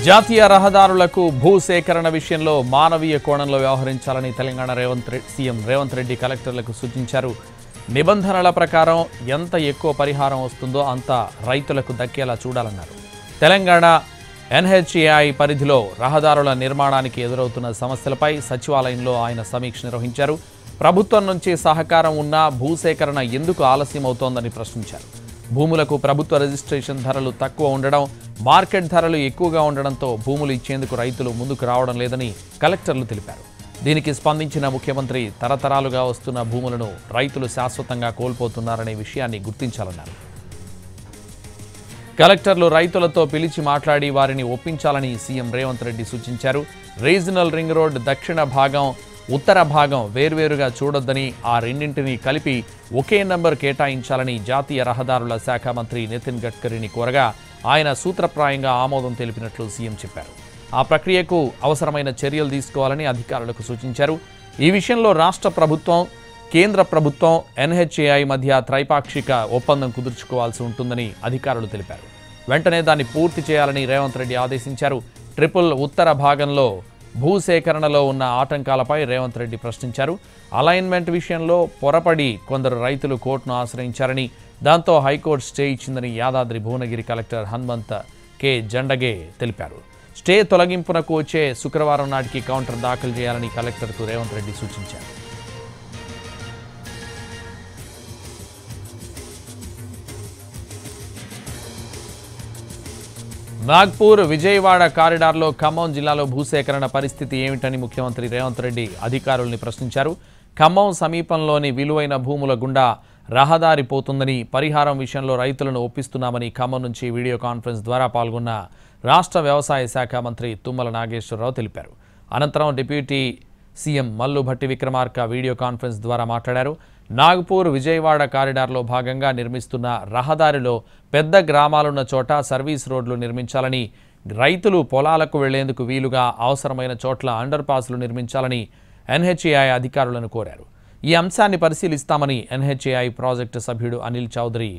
జాతీయ రహదారులకు భూసేకరణ విషయంలో మానవీయ కోణంలో వ్యవహరించాలని తెలంగాణ సీఎం రేవంత్ రెడ్డి కలెక్టర్లకు సూచించారు. నిబంధనల ప్రకారం ఎంత ఎక్కువ పరిహారం వస్తుందో అంత రైతులకు దక్కేలా చూడాలన్నారు. తెలంగాణ ఎన్హెచ్ఏఐ పరిధిలో రహదారుల నిర్మాణానికి ఎదురవుతున్న సమస్యలపై సచివాలయంలో ఆయన సమీక్ష నిర్వహించారు. ప్రభుత్వం నుంచి సహకారం ఉన్నా భూసేకరణ ఎందుకు ఆలస్యం అవుతోందని ప్రశ్నించారు. భూములకు ప్రభుత్వ రిజిస్ట్రేషన్ ధరలు తక్కువ ఉండడం, మార్కెట్ ధరలు ఎక్కువగా ఉండడంతో భూములు ఇచ్చేందుకు రైతులు ముందుకు రావడం లేదని కలెక్టర్లు తెలిపారు. దీనికి స్పందించిన ముఖ్యమంత్రి తరతరాలుగా వస్తున్న భూములను రైతులు శాశ్వతంగా కోల్పోతున్నారనే విషయాన్ని గుర్తించాలన్నారు. కలెక్టర్లు రైతులతో పిలిచి మాట్లాడి వారిని ఒప్పించాలని సీఎం రేవంత్ రెడ్డి సూచించారు. రీజనల్ రింగ్ రోడ్ దక్షిణ భాగం, ఉత్తర భాగం వేర్వేరుగా చూడొద్దని, ఆ రెండింటినీ కలిపి ఒకే నంబర్ కేటాయించాలని జాతీయ రహదారుల శాఖ మంత్రి నితిన్ గడ్కరీని కోరగా ఆయన సూత్రప్రాయంగా ఆమోదం తెలిపినట్లు సీఎం చెప్పారు. ఆ ప్రక్రియకు అవసరమైన చర్యలు తీసుకోవాలని అధికారులకు సూచించారు. ఈ విషయంలో రాష్ట్ర ప్రభుత్వం, కేంద్ర ప్రభుత్వం, ఎన్హెచ్ఏఐ మధ్య త్రైపాక్షిక ఒప్పందం కుదుర్చుకోవాల్సి ఉంటుందని అధికారులు తెలిపారు. వెంటనే దాన్ని పూర్తి చేయాలని రేవంత్ రెడ్డి ఆదేశించారు. ట్రిపుల్ ఉత్తర భాగంలో భూసేకరణలో ఉన్న ఆటంకాలపై రేవంత్ రెడ్డి ప్రశ్నించారు. అలైన్మెంట్ విషయంలో పొరపడి కొందరు రైతులు కోర్టును ఆశ్రయించారని, దాంతో హైకోర్టు స్టే ఇచ్చిందని యాదాద్రి భువనగిరి కలెక్టర్ హనుమంత్ కె జండగే తెలిపారు. స్టే తొలగింపునకు వచ్చే శుక్రవారం నాటికి కౌంటర్ దాఖలు చేయాలని కలెక్టర్కు రేవంత్ రెడ్డి సూచించారు. నాగ్పూర్ విజయవాడ కారిడార్లో ఖమ్మం జిల్లాలో భూసేకరణ పరిస్థితి ఏమిటని ముఖ్యమంత్రి రేవంత్ రెడ్డి అధికారుల్ని ప్రశ్నించారు. ఖమ్మం సమీపంలోని విలువైన భూముల గుండా రహదారి పోతుందని, పరిహారం విషయంలో రైతులను ఒప్పిస్తున్నామని ఖమ్మం నుంచి వీడియో కాన్ఫరెన్స్ ద్వారా పాల్గొన్న రాష్ట్ర వ్యవసాయ శాఖ మంత్రి తుమ్మల నాగేశ్వరరావు తెలిపారు. అనంతరం deputy CM Mallu Bhatti Vikramarka video conference ద్వారా మాట్లాడారు. నాగ్పూర్ విజయవాడ కారిడార్లో భాగంగా నిర్మిస్తున్న రహదారిలో పెద్ద గ్రామాలున్న చోట సర్వీస్ రోడ్లు నిర్మించాలని, రైతులు పొలాలకు వెళ్లేందుకు వీలుగా అవసరమైన చోట్ల అండర్ పాస్లు నిర్మించాలని ఎన్హెచ్ఏఐ అధికారులను కోరారు. ఈ అంశాన్ని పరిశీలిస్తామని ఎన్హెచ్ఏఐ ప్రాజెక్టు సభ్యుడు అనిల్ చౌదరి